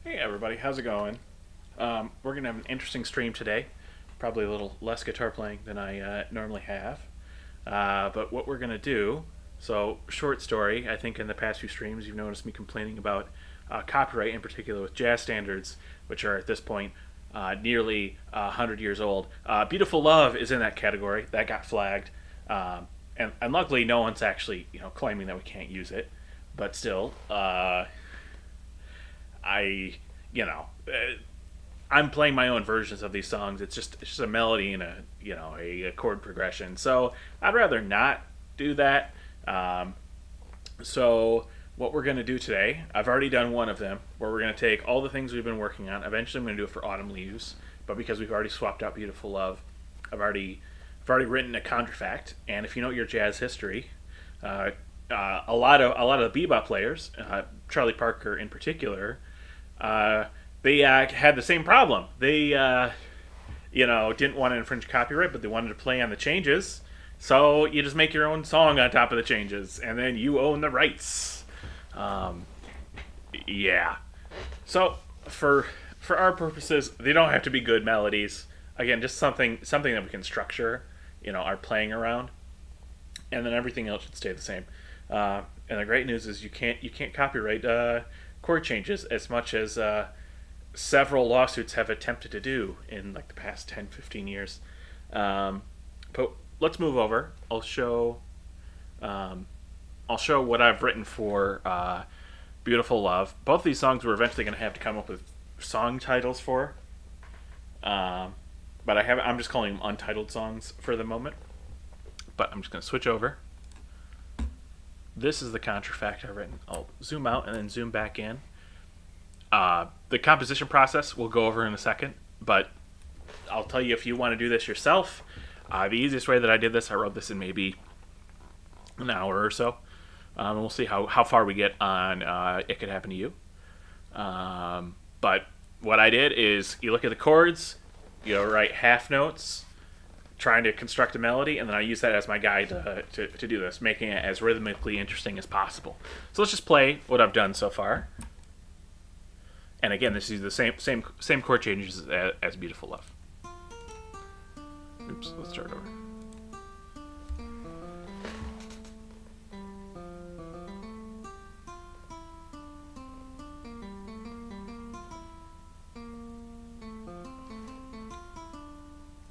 Hey everybody, how's it going? We're gonna have an interesting stream today. Probably a little less guitar playing than I normally have. But what we're gonna do, so short story. I think in the past few streams you've noticed me complaining about copyright, in particular with jazz standards, which are at this point nearly 100 years old. Beautiful Love is in that category. That got flagged, and luckily no one's actually claiming that we can't use it. But still, I, you know, I'm playing my own versions of these songs. It's just a melody and a chord progression. So I'd rather not do that. Um, so what we're gonna do today, I've already done one of them, where we're gonna take all the things we've been working on. Eventually, I'm gonna do it for Autumn Leaves, but because we've already swapped out Beautiful Love, I've already I've already written a contrafact. And if you know your jazz history, uh, a lot of the bebop players, Charlie Parker in particular, uh, they had the same problem. They didn't want to infringe copyright, but they wanted to play on the changes. So you just make your own song on top of the changes, and then you own the rights. Um, yeah. So for our purposes, they don't have to be good melodies. Again, just something that we can structure, our playing around, and then everything else should stay the same. And the great news is you can't copyright chord changes as much as several lawsuits have attempted to do in like the past 10, 15 years. Um, but let's move over. Um, I'll show what I've written for Beautiful Love. Both of these songs we're eventually going to have to come up with song titles for. Um, but I'm just calling them untitled songs for the moment. But I'm just going to switch over. This is the contrafact I've written. I'll zoom out and then zoom back in. The composition process we'll go over in a second, but I'll tell you if you want to do this yourself. The easiest way that I did this, I wrote this in maybe an hour or so. And we'll see how far we get on It Could Happen to You. But what I did is you look at the chords, write half notes, trying to construct a melody, and then I use that as my guide to do this, making it as rhythmically interesting as possible. So let's just play what I've done so far. And again, this is the same chord changes as Beautiful Love. Oops, let's start over.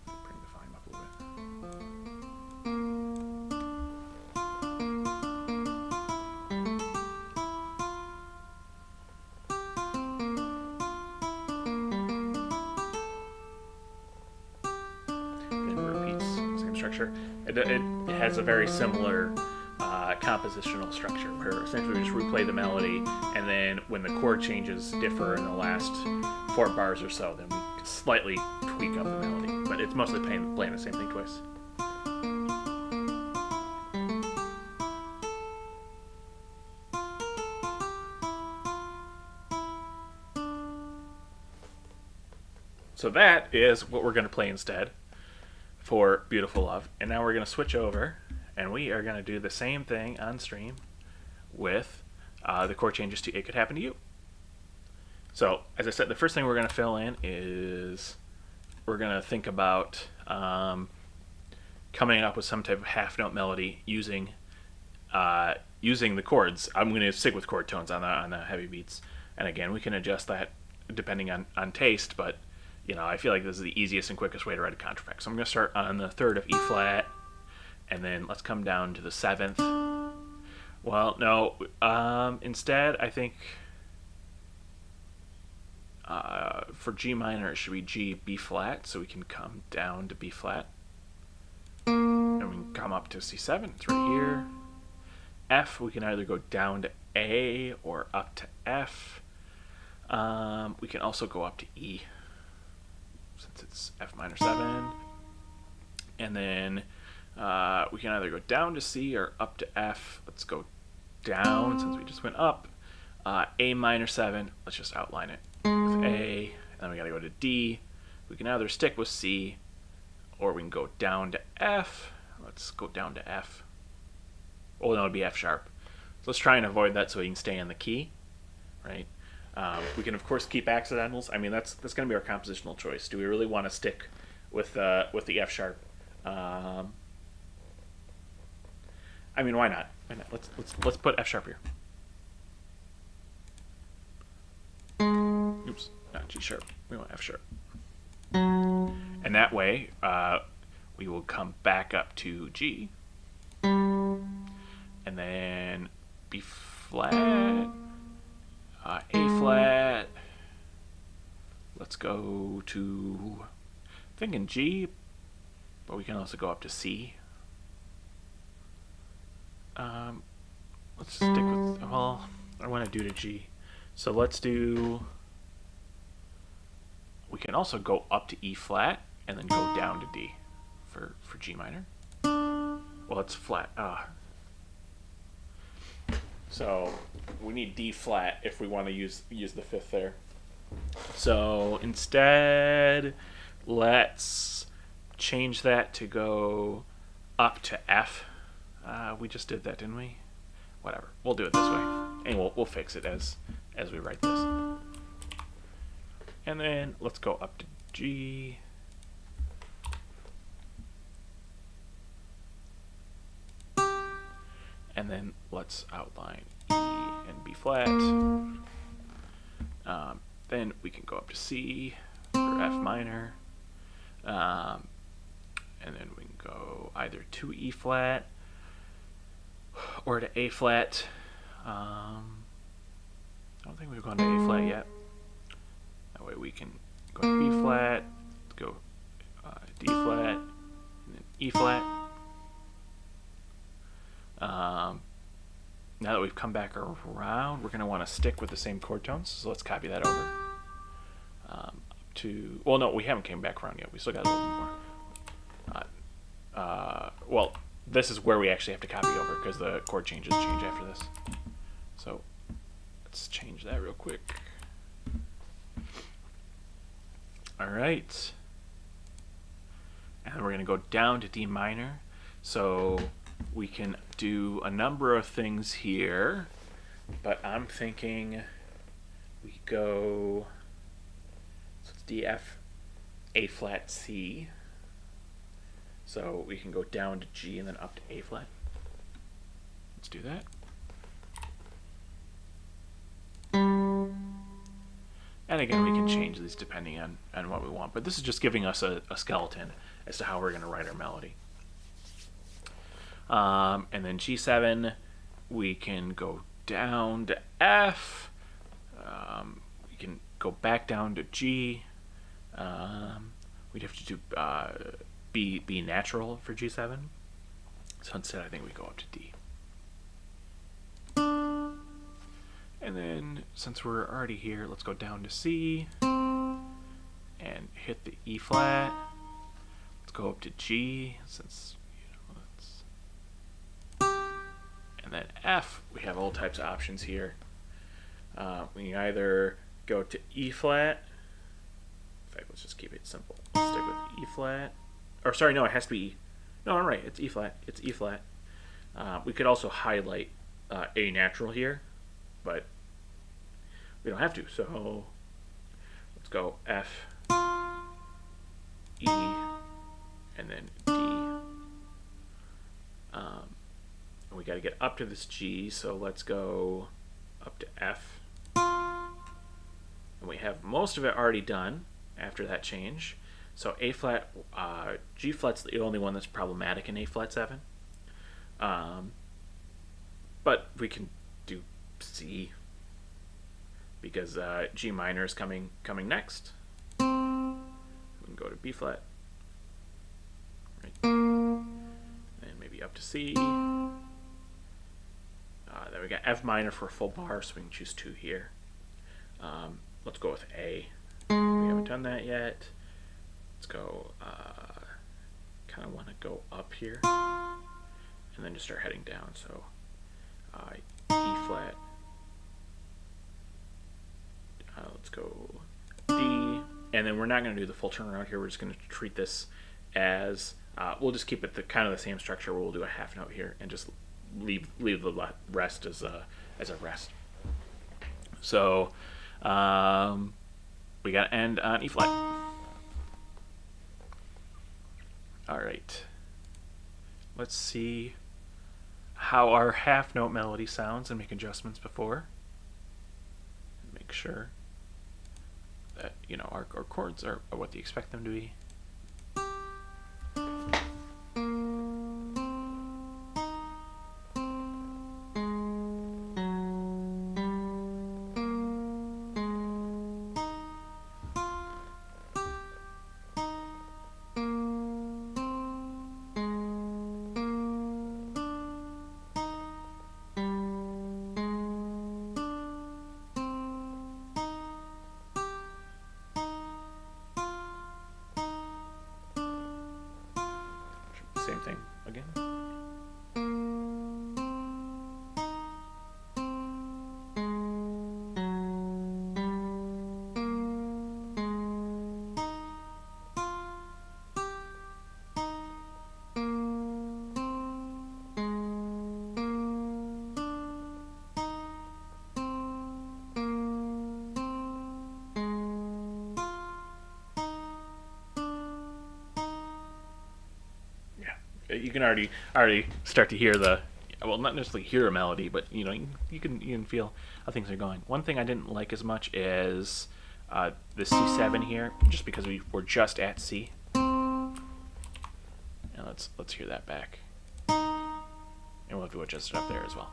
Bring the volume up a little bit. It repeats same structure. It has a very similar compositional structure where essentially we just replay the melody, and then when the chord changes differ in the last four bars or so, then we slightly tweak up the melody. But it's mostly playing the same thing twice. So that is what we're going to play instead for Beautiful Love. And now we're going to switch over, and we are going to do the same thing on stream with the chord changes to It Could Happen to You. So, as I said, the first thing we're going to fill in is we're going to think about coming up with some type of half note melody using the chords. I'm going to stick with chord tones on the heavy beats. And again, we can adjust that depending on taste, but I feel like this is the easiest and quickest way to write a contrafact. So I'm going to start on the third of E flat, and then let's come down to the seventh. Well, no, instead I think for G minor it should be G, B flat, so we can come down to B flat. And we can come up to C7, it's right here. F, we can either go down to A or up to F. We can also go up to E, since it's F minor 7. And then we can either go down to C or up to F. Let's go down since we just went up. A minor 7, let's just outline it with A. And then we gotta go to D. We can either stick with C or we can go down to F. Let's go down to F. Oh, no, it'd be F sharp. So let's try and avoid that so we can stay in the key, right? We can of course keep accidentals. I mean, that's going to be our compositional choice. Do we really want to stick with the F sharp? I mean, why not? Why not? Let's put F sharp here. Oops, not G sharp. We want F sharp. And that way, we will come back up to G, and then B flat, A flat. Let's go to, thinking G, but we can also go up to C. Let's stick with, well, I want to do to G. So let's do, we can also go up to E flat and then go down to D for G minor. Well, it's flat. So we need D flat if we want to use the fifth there. So instead, let's change that to go up to F. We just did that, didn't we? Whatever. We'll do it this way, and we'll fix it as we write this. And then let's go up to G. And then let's outline E and B flat. Then we can go up to C for F minor. And then we can go either to E flat or to A flat. I don't think we've gone to A flat yet. That way we can go to B flat, go D flat, and then E flat. Now that we've come back around, we're going to want to stick with the same chord tones. So let's copy that over. Well, no, we haven't came back around yet. We still got a little bit more. Well, this is where we actually have to copy over because the chord changes change after this. So let's change that real quick. All right. And then we're going to go down to D minor. So we can do a number of things here, but I'm thinking we go, so it's D, F, A flat, C. So we can go down to G and then up to A flat. Let's do that. And again, we can change these depending on what we want, but this is just giving us a skeleton as to how we're going to write our melody. And then G7, we can go down to F. We can go back down to G. We'd have to do B natural for G7. So instead, I think we go up to D. And then, since we're already here, let's go down to C and hit the E flat. Let's go up to G, since and then F, we have all types of options here. We can either go to E flat. In fact, let's just keep it simple. Let's stick with E flat. Or sorry, no, it has to be E. No, I'm right. It's E flat. It's E flat. We could also highlight A natural here, but we don't have to. So let's go F, E, and then D. And we got to get up to this G, so let's go up to F. And we have most of it already done after that change. So A flat, G flat's the only one that's problematic in A flat 7. But we can do C because G minor is coming next. We can go to B flat, right? And maybe up to C. Then we got F minor for a full bar, so we can choose 2 here. Let's go with A. We haven't done that yet. Let's go, kind of want to go up here and then just start heading down. So E flat, let's go D, and then we're not going to do the full turnaround here. We're just going to treat this as, we'll just keep it kind of the same structure where we'll do a half note here and just leave the rest as a rest. So We got to end on E flat. All right. Let's see how our half note melody sounds and make adjustments before. Make sure that, you know, our chords are what you expect them to be. Same thing again. You can already start to hear the, well, not necessarily hear a melody, but you know, you can feel how things are going. One thing I didn't like as much is the C7 here, just because we're just at C. And let's hear that back, and we'll have to adjust it up there as well.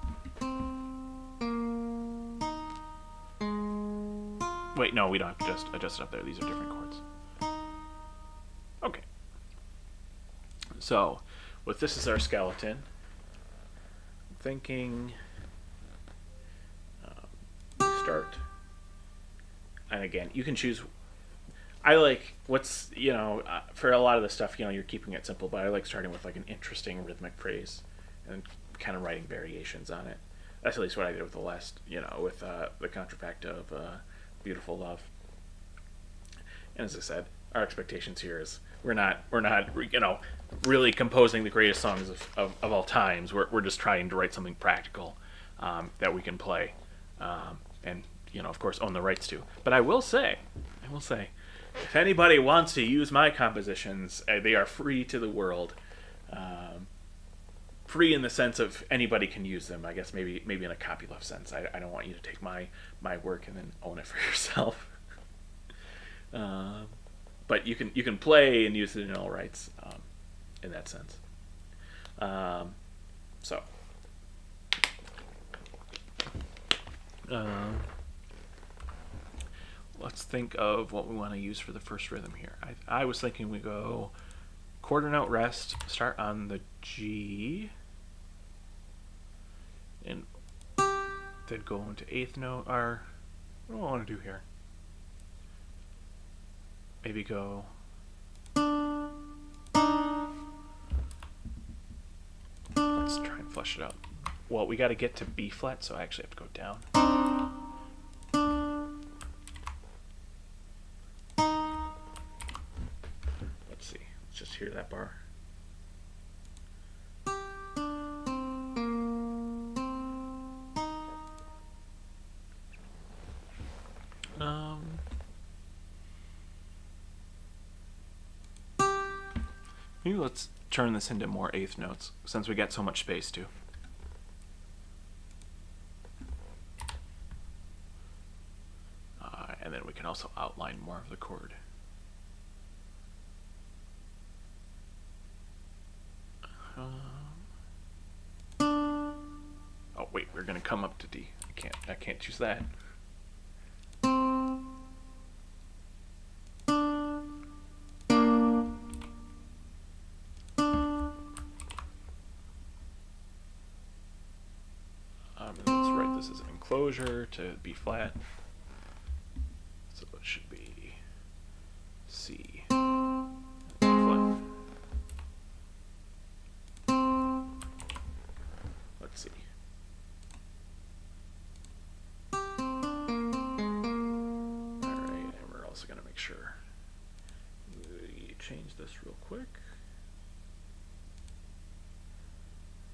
Wait, no, we don't have to just adjust it up there. These are different chords. Okay. So, with this as our skeleton, I'm thinking we start, and again, you can choose. I like what's, you know, for a lot of the stuff, you know, you're keeping it simple, but I like starting with like an interesting rhythmic phrase and kind of writing variations on it. That's at least what I did with the last, you know, with the Contrafact of Beautiful Love. And as I said, our expectations here is we're not you know, really composing the greatest songs of all times. We're just trying to write something practical that we can play, and, you know, of course, own the rights to. But I will say, if anybody wants to use my compositions, they are free to the world. Free in the sense of anybody can use them. I guess maybe in a copyleft sense. I don't want you to take my work and then own it for yourself. But you can play and use it in all rights, in that sense. So let's think of what we want to use for the first rhythm here. I was thinking we go quarter note rest, start on the G, and then go into eighth note. What do I want to do here? Maybe go. Let's try and flesh it out. Well, we got to get to B flat, so I actually have to go down. Let's see. Let's just hear that bar. Maybe let's turn this into more eighth notes, since we got so much space too. And then we can also outline more of the chord. Oh wait, we're gonna come up to D. I can't choose that. Let's write this as an enclosure to B flat. So it should be C. B flat. Let's see. Alright, and we're also going to make sure we change this real quick.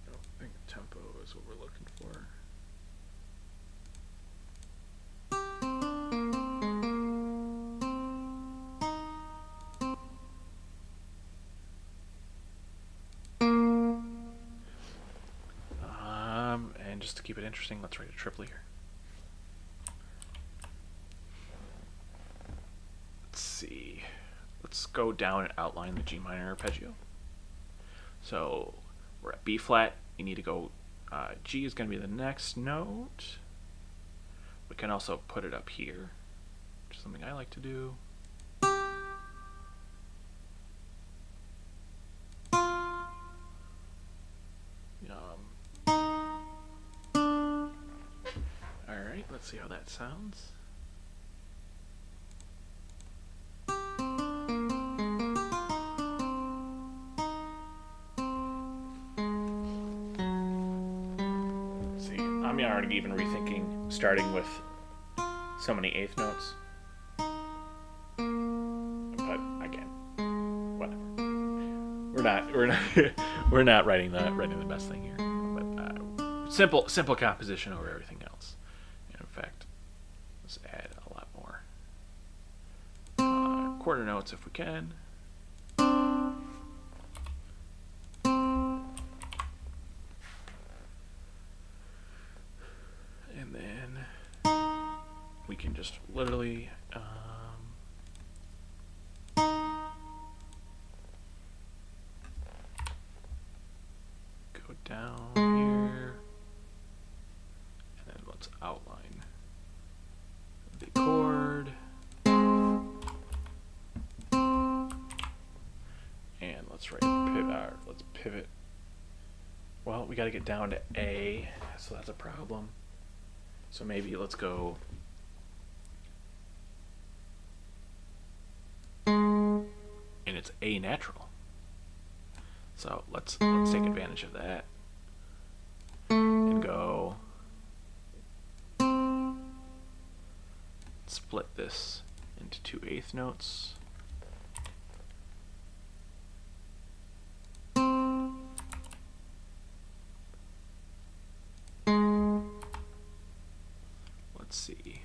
I don't think tempo is what we're looking for. just to keep it interesting, let's write a triplet here. Let's see. Let's go down and outline the G minor arpeggio. So we're at B flat. You need to go. G is going to be the next note. We can also put it up here, which is something I like to do. Alright, let's see how that sounds. See, I'm already even rethinking starting with so many eighth notes. But again, whatever. We're not writing the best thing here. But simple composition over everything else. And in fact, let's add a lot more quarter notes if we can. And then we can just literally go down here, and then let's outline the chord, and let's write a pivot. Let's pivot. Well, we got to get down to A, so that's a problem. So maybe let's go. And it's A natural. So let's take advantage of that and go split this into 2 eighth notes. Let's see.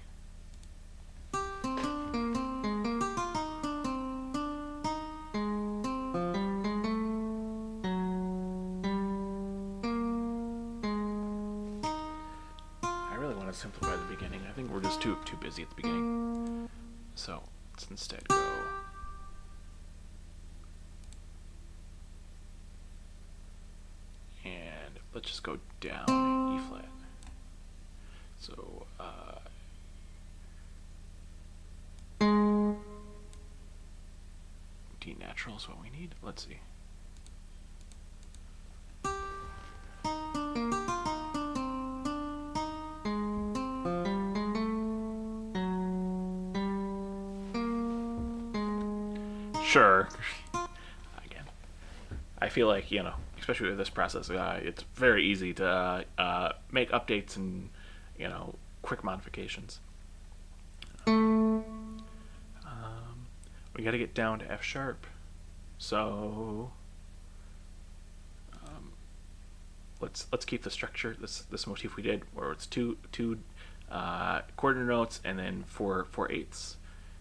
Simplify the beginning. I think we're just too busy at the beginning. So let's instead go and let's just go down E flat. So D natural is what we need. Let's see. Sure. Again, I feel like, especially with this process, it's very easy to make updates and, quick modifications. We got to get down to F sharp. So let's keep the structure, this motif we did, where it's two quarter notes and then four eighths.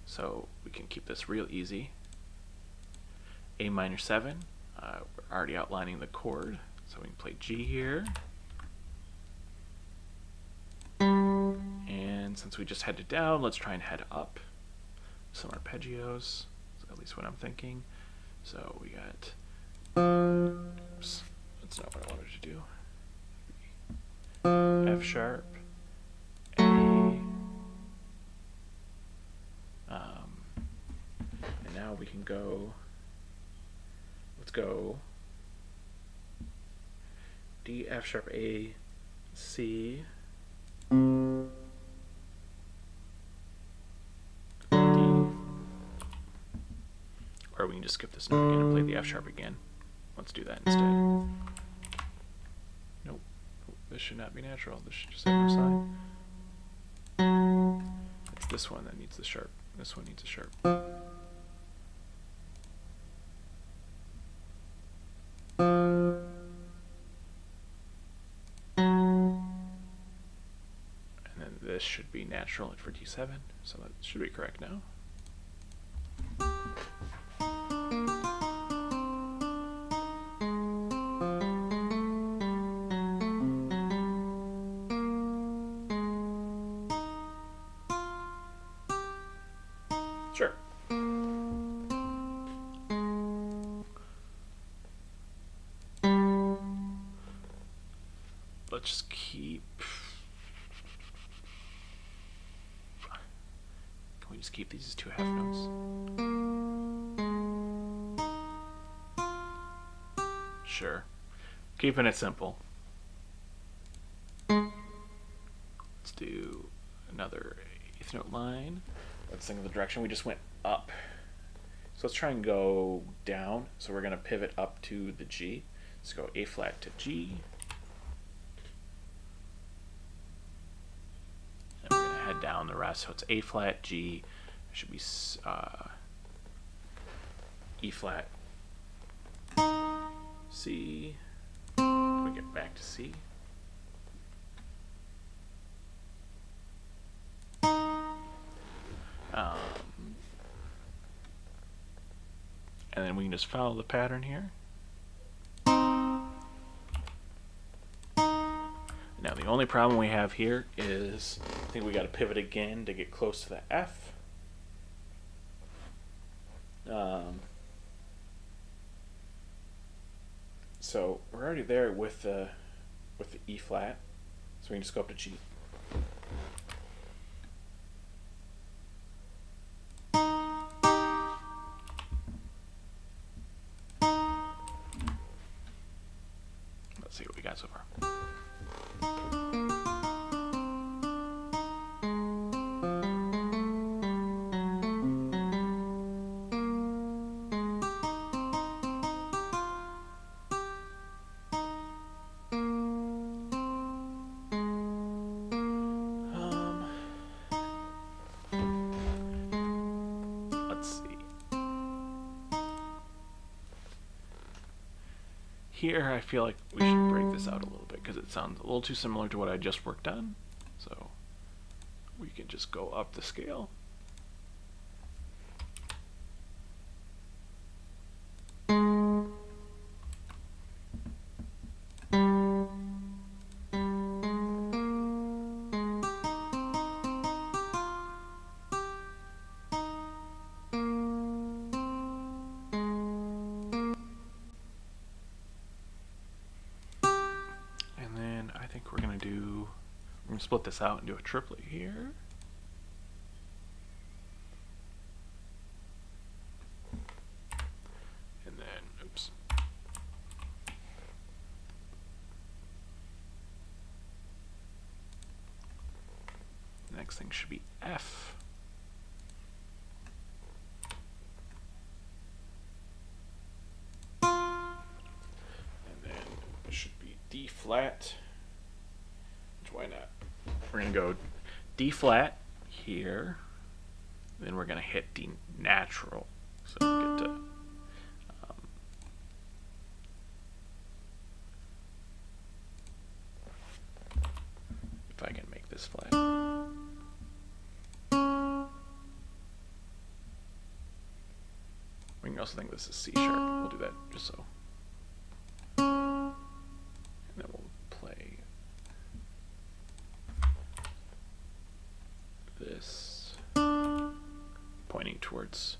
So we can keep this real easy. A minor 7, we're already outlining the chord, so we can play G here. And since we just headed down, let's try and head up. Some arpeggios, at least what I'm thinking. So we got, oops, that's not what I wanted to do. F sharp, A, and now we can go. Let's go D, F sharp, A, C, D, or we can just skip this note again and play the F sharp again. Let's do that instead. Nope, this should not be natural. This should just have no sign. It's this one that needs the sharp. This one needs a sharp. This should be natural for D7, so that should be correct now. let's just keep. Can we just keep these as 2 half notes? Sure. Keeping it simple. Let's do another 8th note line. Let's think of the direction we just went up. So let's try and go down. So we're going to pivot up to the G. Let's go A flat to G. And we're going to head down the rest. So it's A flat, G. It should be E flat, C. We get back to C. And then we can just follow the pattern here. Now the only problem we have here is I think we got to pivot again to get close to the F. So we're already there with the E flat, so we can just go up to G. Let's see what we got so far. Here, I feel like we should break this out a little bit because it sounds a little too similar to what I just worked on. So we can just go up the scale. We're going to split this out and do a triplet here. And then, oops. The next thing should be F. And then it should be D flat. Why not? We're going to go D flat here, then we're going to hit D natural. So we get to if I can make this flat. We can also think this is C sharp. We'll do that just so. And then we'll play this pointing towards,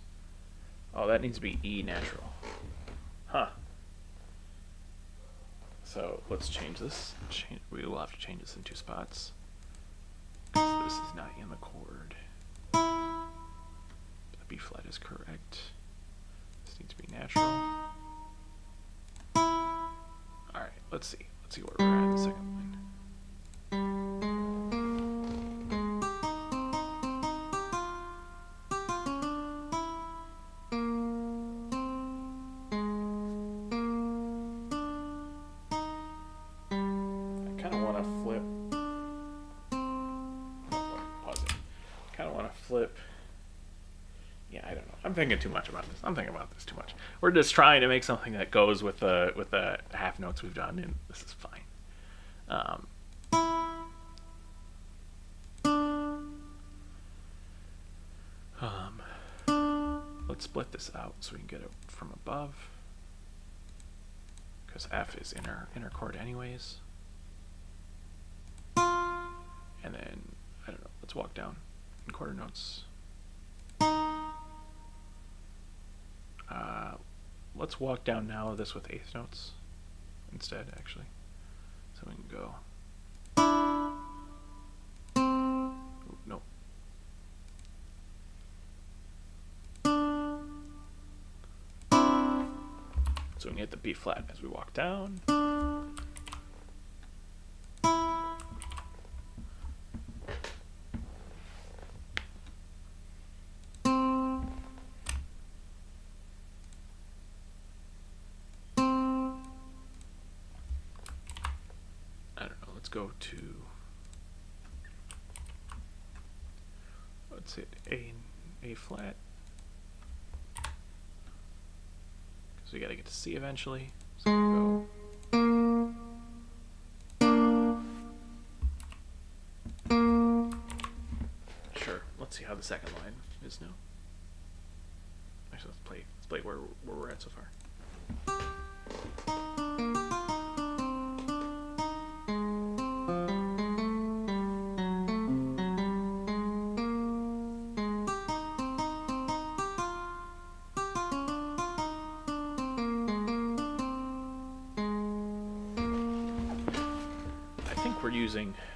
oh, that needs to be E natural. Huh. So let's change this. We will have to change this in 2 spots. This is not in the chord. The B flat is correct. This needs to be natural. Alright, let's see. Let's see where we're at in the second line. Flip. Yeah, I don't know. I'm thinking too much about this. I'm thinking about this too much. We're just trying to make something that goes with the half notes we've done, and this is fine. Let's split this out so we can get it from above, because F is inner chord anyways. And then I don't know. Let's walk down in quarter notes. Let's walk down now this with 8th notes instead, actually. So we can go So we can hit the B flat as we walk down. I don't know, let's go to, let's hit A flat. So we gotta get to C eventually. So we'll go. Sure. Let's see how the second line is now. Actually, let's play where we're at so far.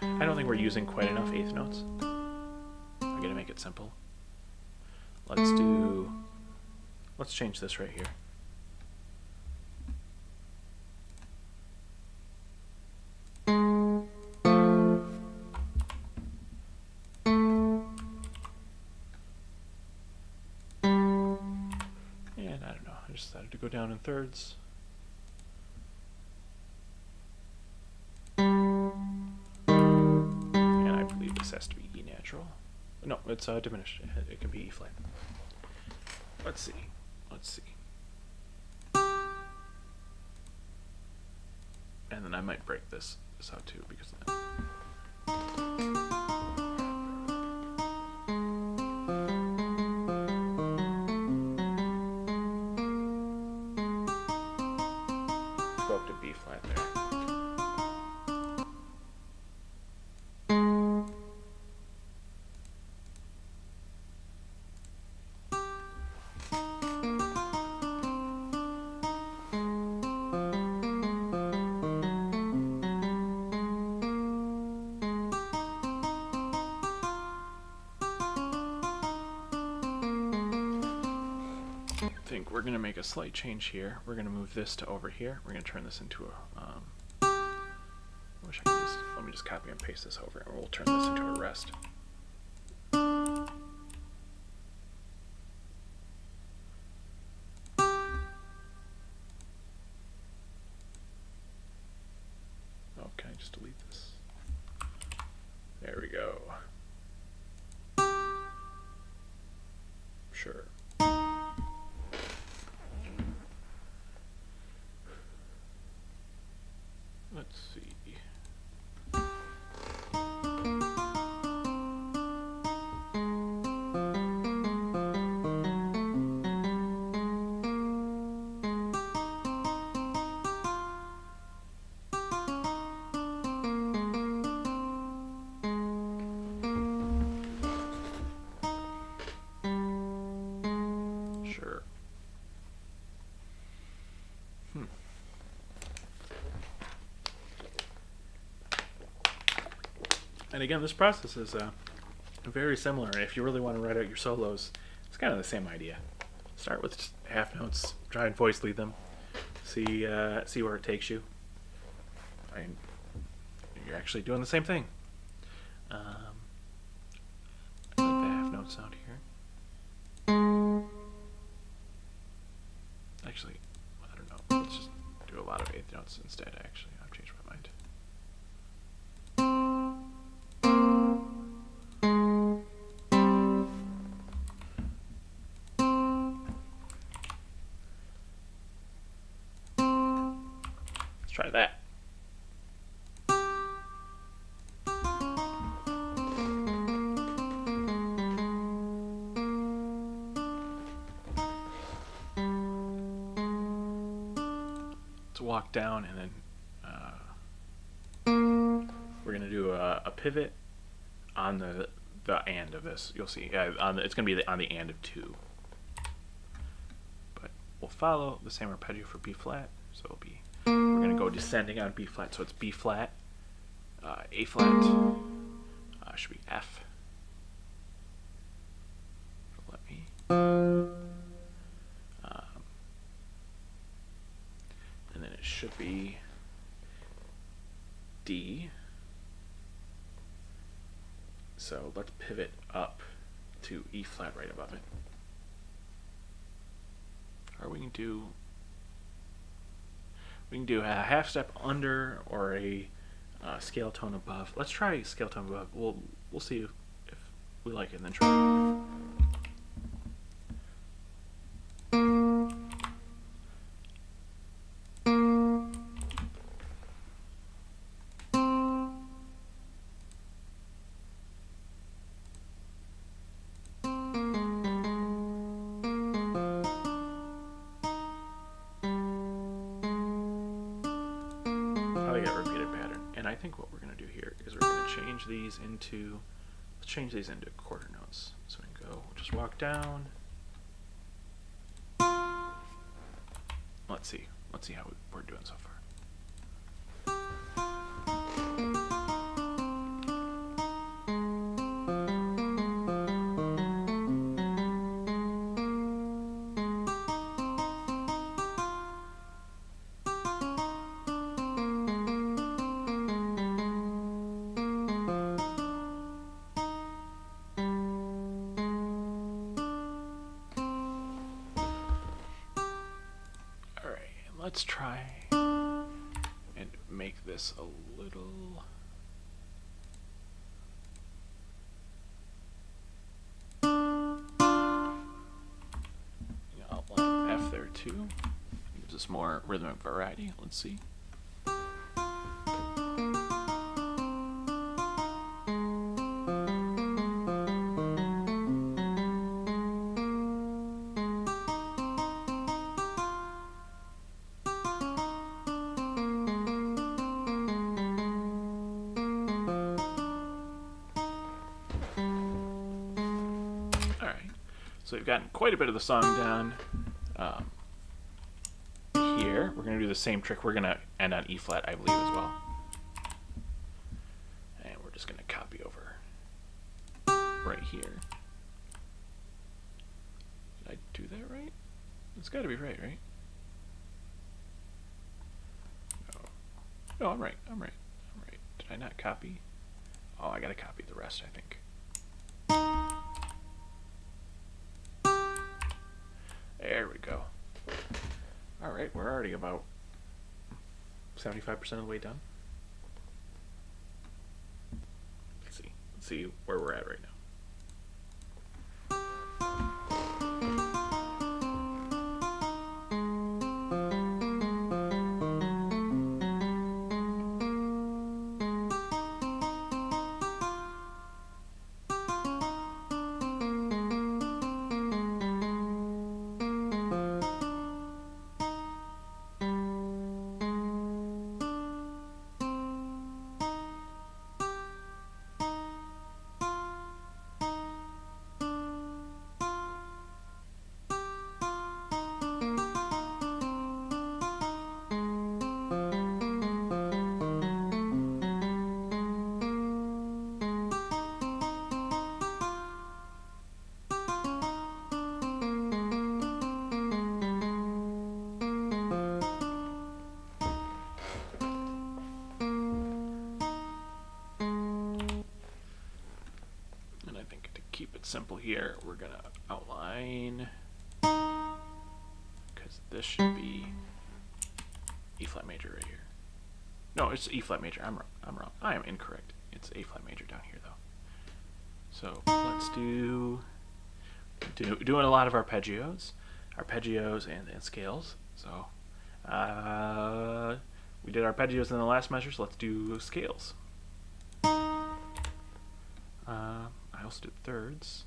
I don't think we're using quite enough eighth notes. I'm gonna make it simple. Let's change this right here. And I don't know, I just decided to go down in thirds. This has to be E natural. No, it's diminished. It can be E flat. Let's see. And then I might break this out too because of that. Let's go up to B flat there. I think we're going to make a slight change here. We're going to move this to over here. We're going to turn this into a let me just copy and paste this over, and we'll turn this into a rest. Okay, just delete this. There we go. Sure. Let's see. Sure. And again, this process is very similar. If you really want to write out your solos, it's kind of the same idea. Start with just half notes, try and voice lead them, see where it takes you. You're actually doing the same thing. I like the half note sound here. Actually, I don't know. Let's just do a lot of eighth notes instead. Actually, I've changed my mind. Let's try that. Walk down, and then we're gonna do a pivot on the and of this. You'll see. It's gonna be on the and of 2, but we'll follow the same arpeggio for B flat. So it'll be, we're gonna go descending on B flat. So it's B flat, A flat, should be F. Let me. should be D. So let's pivot up to E flat right above it. Or we can do a half step under or a scale tone above. Let's try scale tone above. We'll see if we like it and then try it. I think what we're going to do here is we're going to change these into, let's change these into quarter notes. So we can go, we'll just walk down. Let's see how we're doing so far. Let's try and make this a little outline F there too. Gives us more rhythmic variety. Let's see. So we've gotten quite a bit of the song down. Here, we're going to do the same trick. We're going to end on E flat, I believe, as well. And we're just going to copy over right here. Did I do that right? It's got to be right, right? No, I'm right. Did I not copy? Oh, I got to copy the rest, I think. There we go. All right, we're already about 75% of the way done. Let's see where we're at right now. Simple here, we're gonna outline, because this should be E flat major right here. No, it's E flat major. I'm wrong. I am incorrect. It's A flat major down here though. So let's doing a lot of arpeggios and scales. So we did arpeggios in the last measure, so let's do scales. I also did thirds.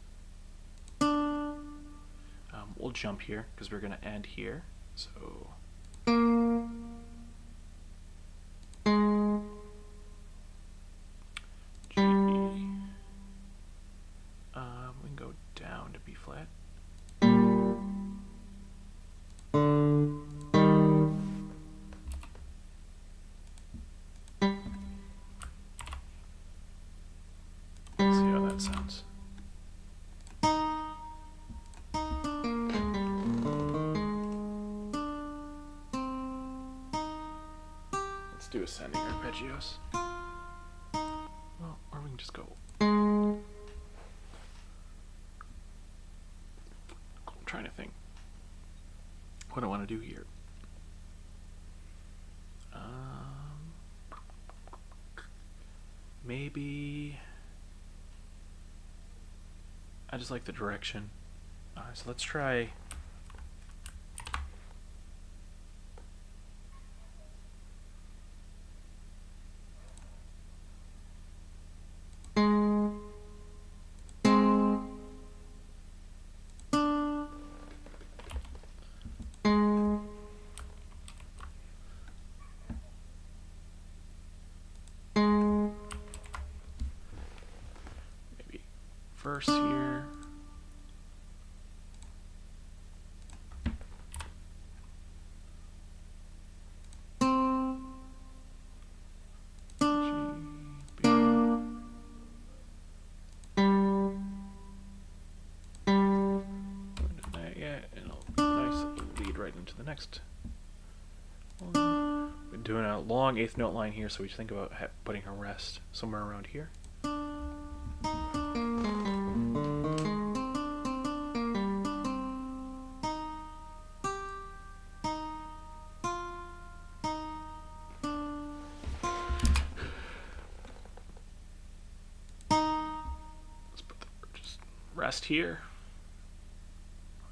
We'll jump here because we're going to end here. So G. We can go down to B flat. Sounds. Let's do ascending arpeggios. Well, or we can just go. I'm trying to think what I want to do here. Maybe I just like the direction. So let's try. Verse here. G, B. Haven't done that yet, and a nice lead right into the next one. Been doing a long eighth note line here, so we think about putting a rest somewhere around here. Rest here,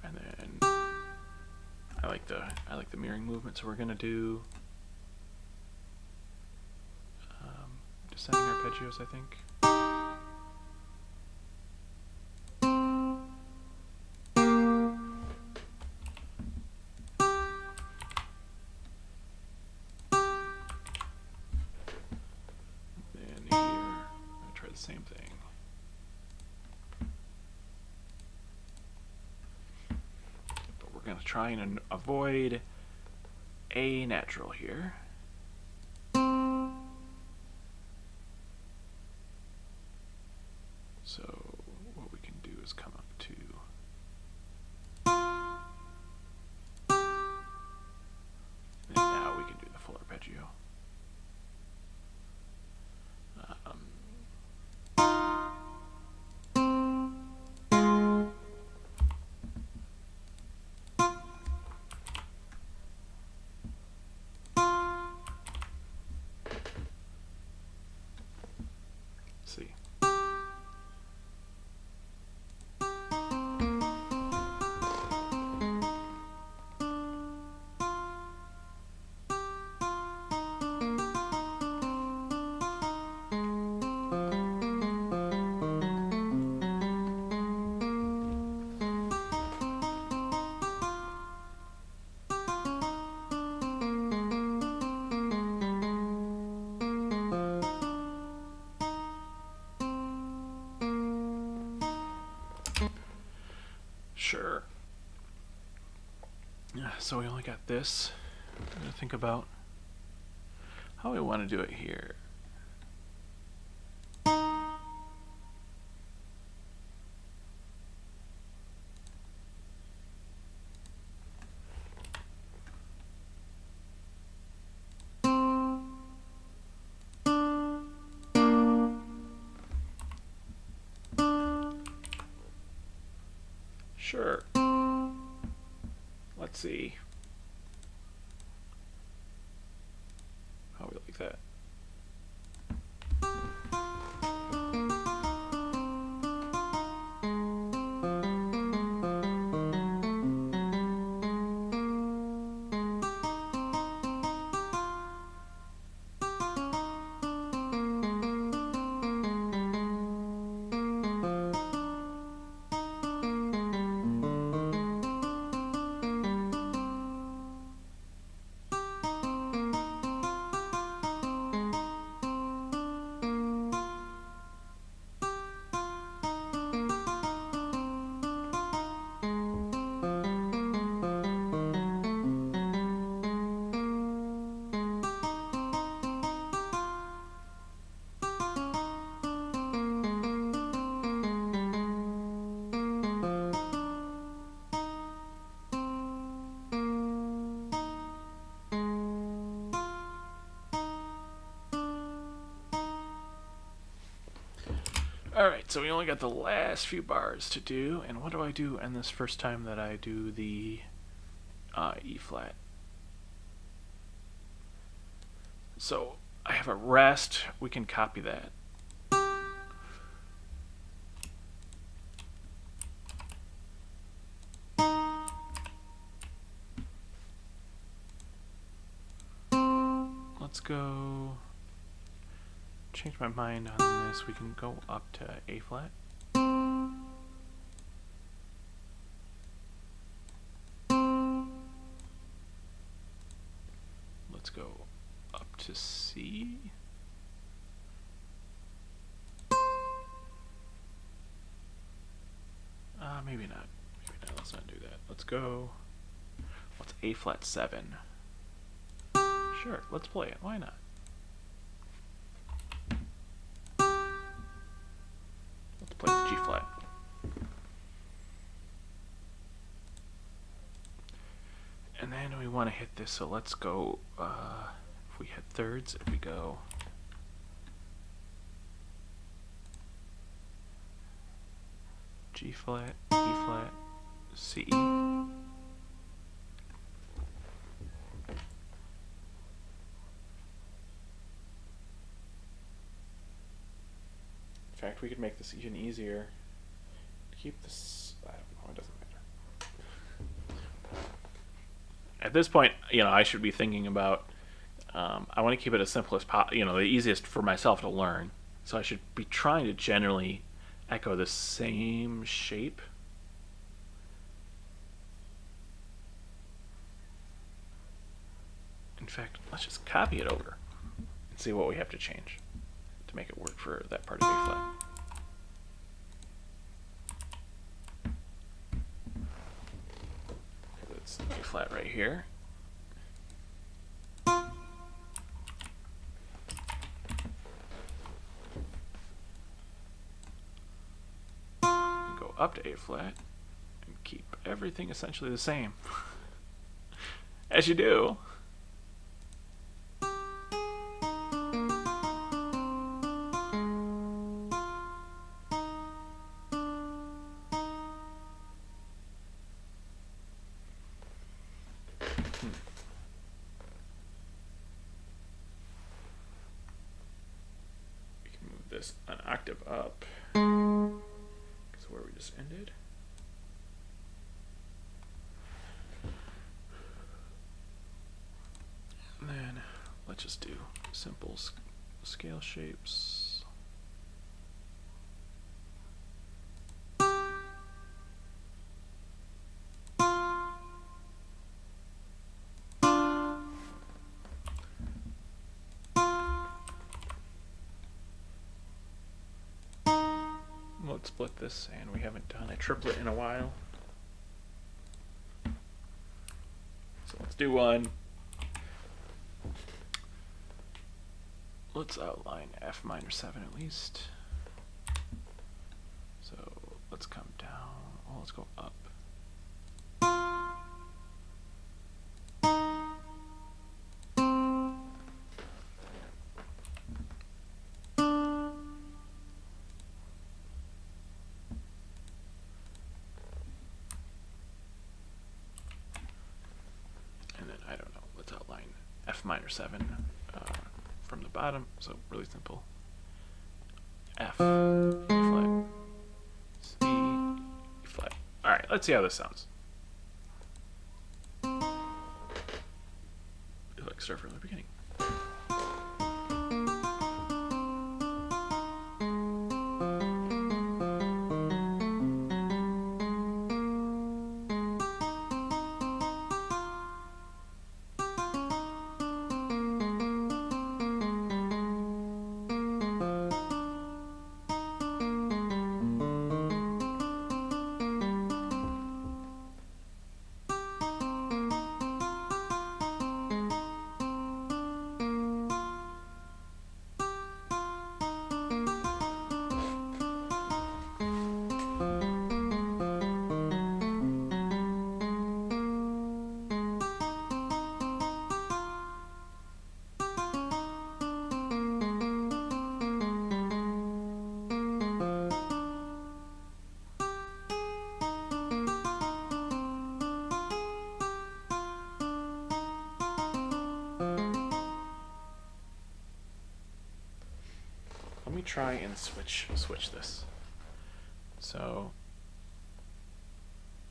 and then I like the mirroring movement, so we're gonna do descending arpeggios, I think. And here, I'm gonna try the same thing. Going to try and avoid A natural here. So what we can do is come up to and now we can do the full arpeggio. See. Sure. So we only got this. I'm going to think about how I want to do it here. Sure. Let's see how we like that. Alright, so we only got the last few bars to do, and what do I do in this first time that I do the E flat? So I have a rest, we can copy that. Let's go change my mind on this. We can go up to A flat. Let's go up to C. Maybe not. Maybe not. Let's not do that. Let's go. What's A flat 7? Sure, let's play it. Why not? Let's play the G flat. And then we want to hit this, so let's go, if we hit thirds, if we go G flat, E flat, C. In fact, we could make this even easier. Keep this, I don't know, it doesn't matter. At this point, I should be thinking about, I want to keep it as simple as possible, the easiest for myself to learn. So I should be trying to generally echo the same shape. In fact, let's just copy it over and see what we have to change to make it work for that part of A flat. It's A flat right here. Go up to A flat and keep everything essentially the same. As you do. This an octave up, because where we just ended. And then let's just do simple scale shapes. Let's split this, and we haven't done a triplet in a while. So let's do one. Let's outline F minor 7 at least. So let's come down. Oh, let's go up. F minor 7 from the bottom, so really simple. F, E flat, C, E flat. Alright, let's see how this sounds. Like start from the beginning. try and switch this. So,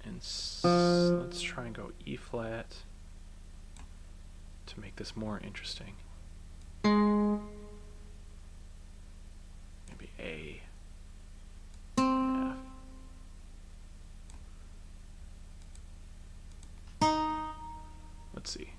let's try and go E flat to make this more interesting. Maybe A, F. Let's see.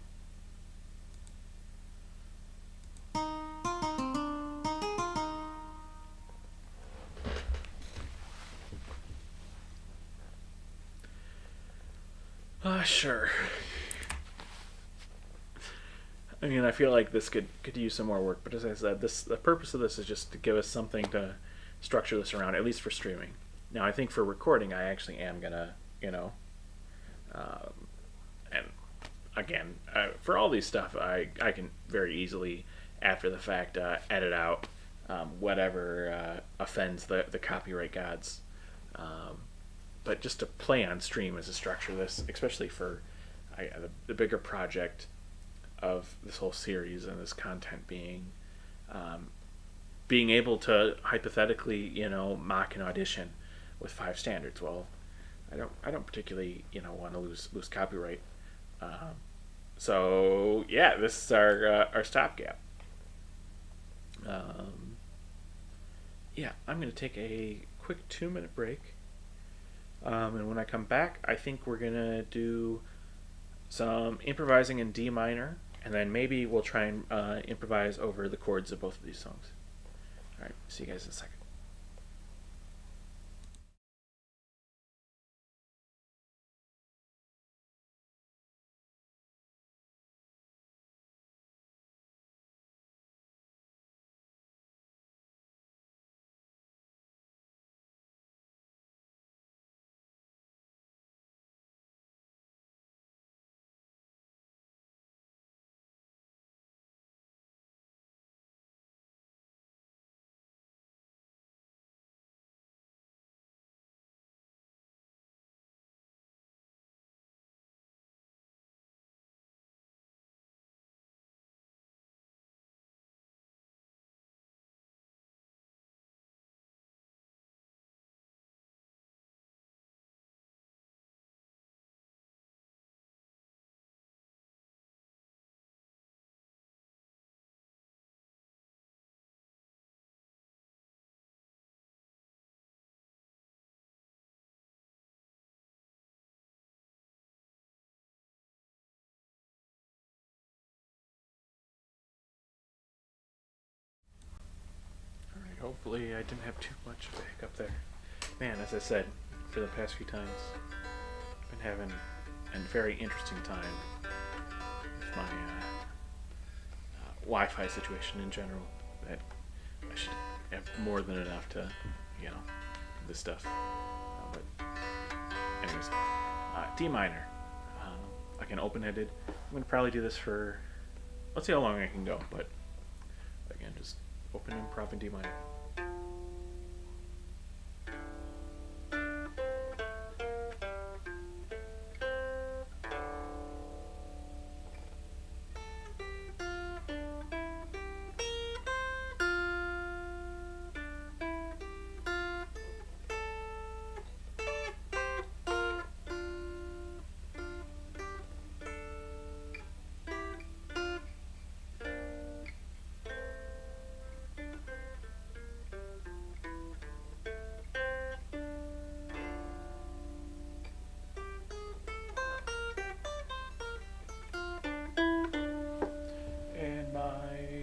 Sure. I mean, I feel like this could use some more work, but as I said, the purpose of this is just to give us something to structure this around, at least for streaming. Now, I think for recording, I actually am gonna, and again, for all these stuff, I can very easily, after the fact, edit out whatever offends the copyright gods. But just to play on stream as a structure, this, especially for the bigger project of this whole series and this content being able to hypothetically, mock an audition with 5 standards. Well, I don't particularly, want to lose copyright. So yeah, this is our stopgap. Yeah, I'm going to take a quick 2-minute break. And when I come back, I think we're going to do some improvising in D minor, and then maybe we'll try and improvise over the chords of both of these songs. All right, see you guys in a second. Hopefully I didn't have too much of a hiccup there. Man, as I said, for the past few times, I've been having a very interesting time with my Wi-Fi situation in general. That I should have more than enough to, do this stuff. But anyways, D minor. Again, open-ended. I'm going to probably do this for, let's see how long I can go, but again, just open improv in D minor.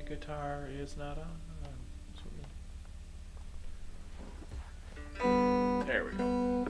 Guitar is not on. There we go.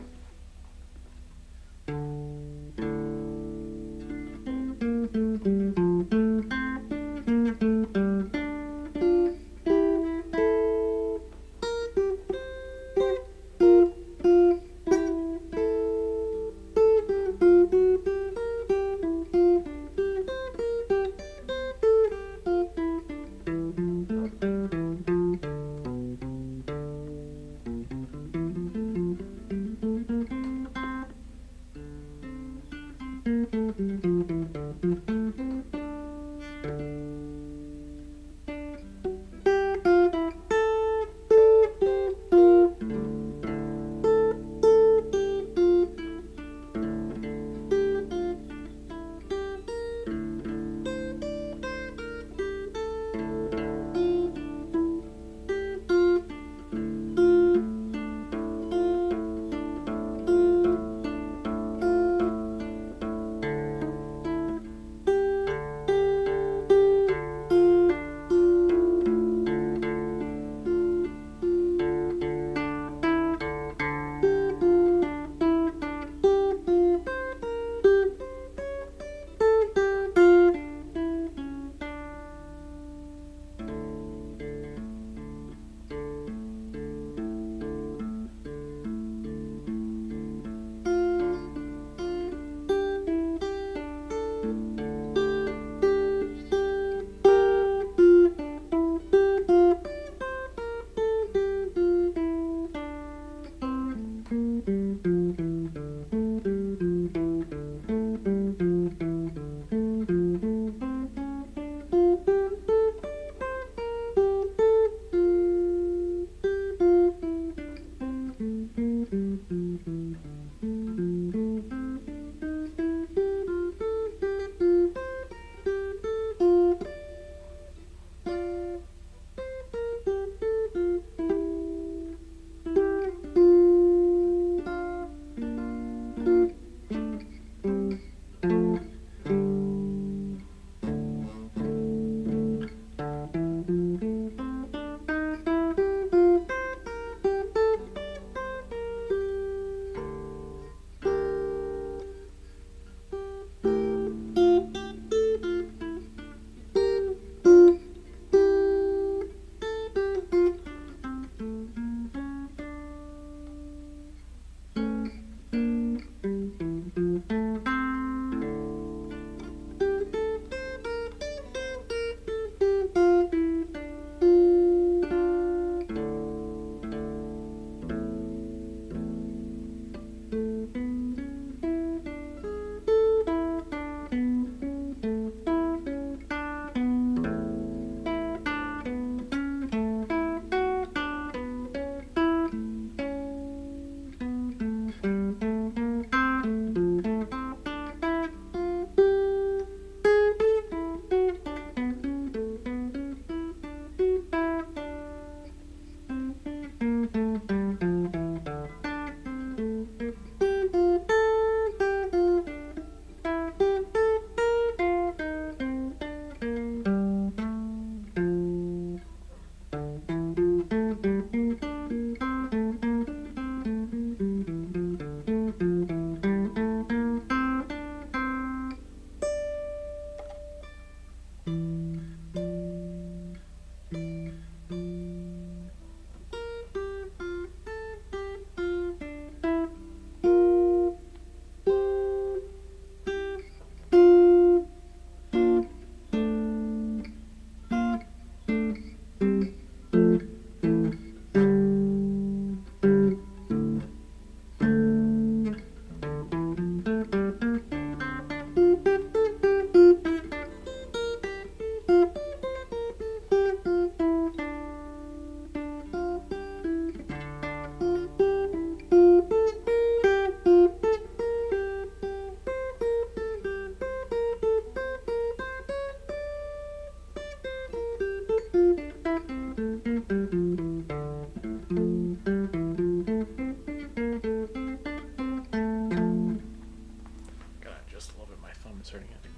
I think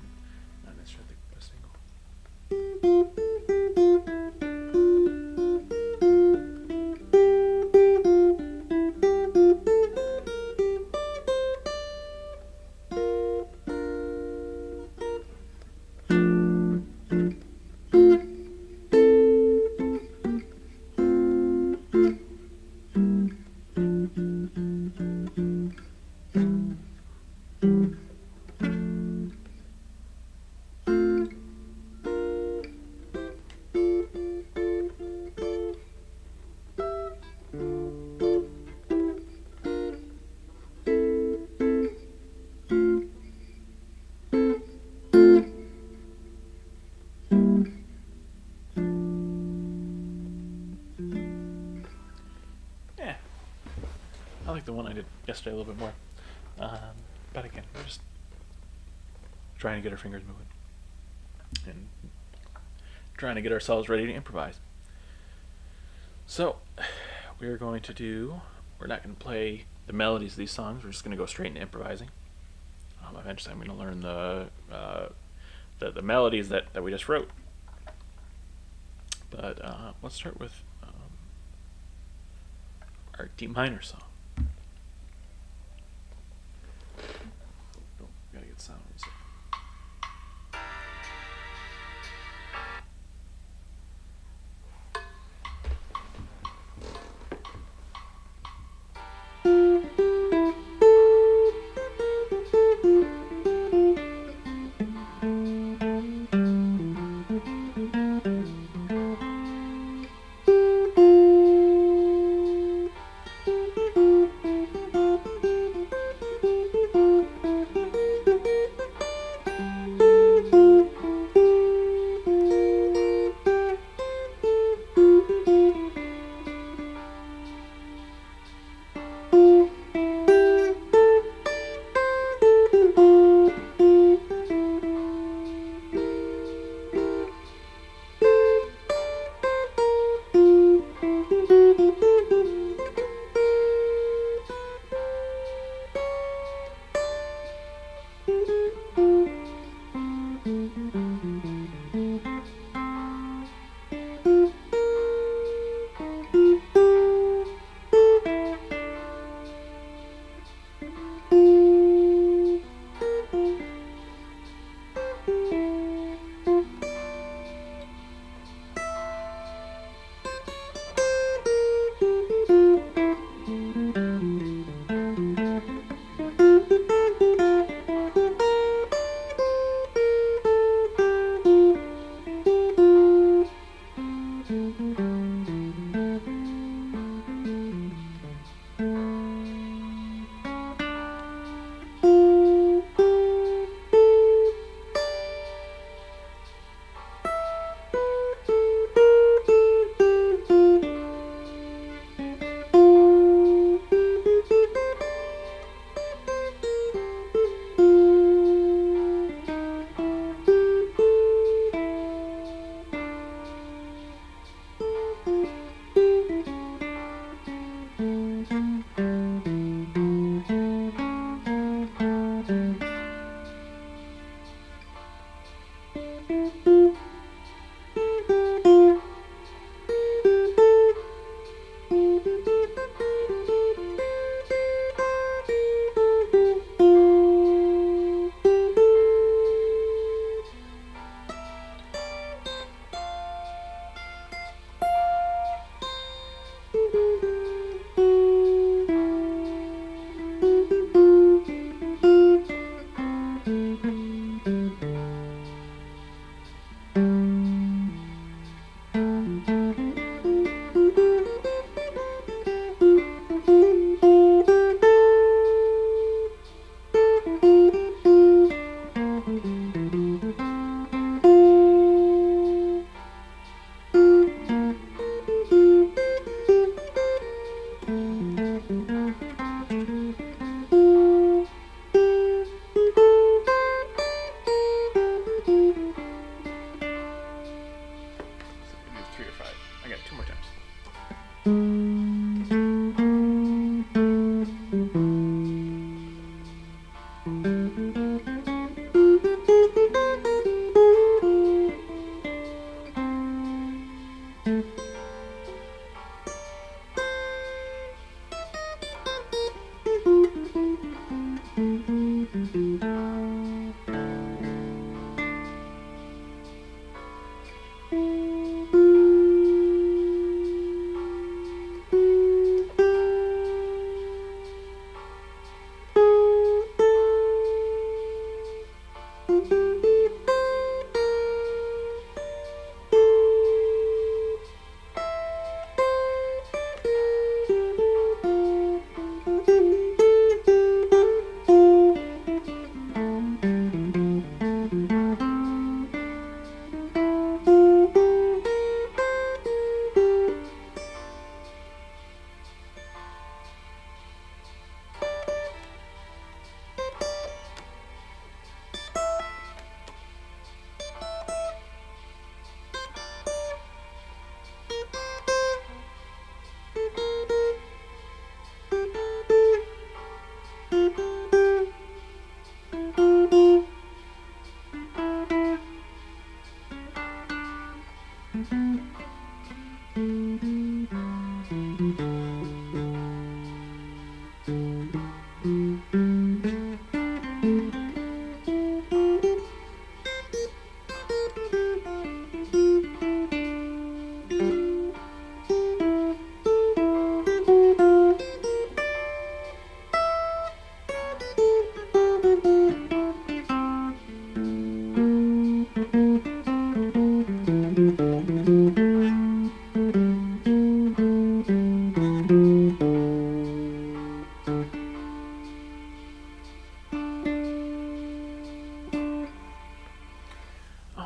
not necessarily a single. Yeah, I like the one I did yesterday a little bit more. But again, we're just trying to get our fingers moving and trying to get ourselves ready to improvise. So, we're going to do. We're not going to play the melodies of these songs. We're just going to go straight into improvising. Eventually, I'm going to learn the melodies that we just wrote. But let's start with our D minor song. Oh, gotta get sound.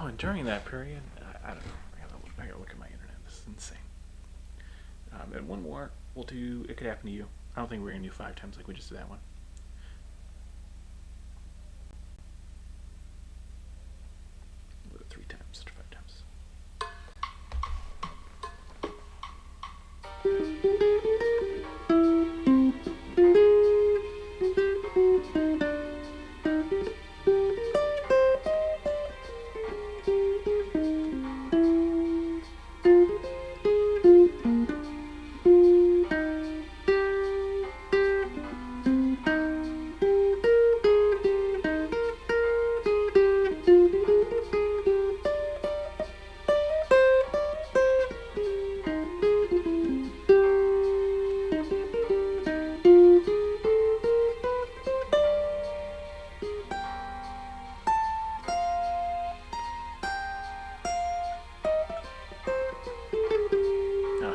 and during that period, I don't know. I gotta look at my internet. This is insane. And one more, we'll do. It could happen to you. I don't think we're gonna do 5 times like we just did that one. We'll do it 3 times to 5 times. Ah,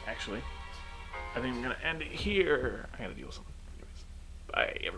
actually, I think I'm gonna end it here. I gotta deal with something. Anyways, bye, everybody.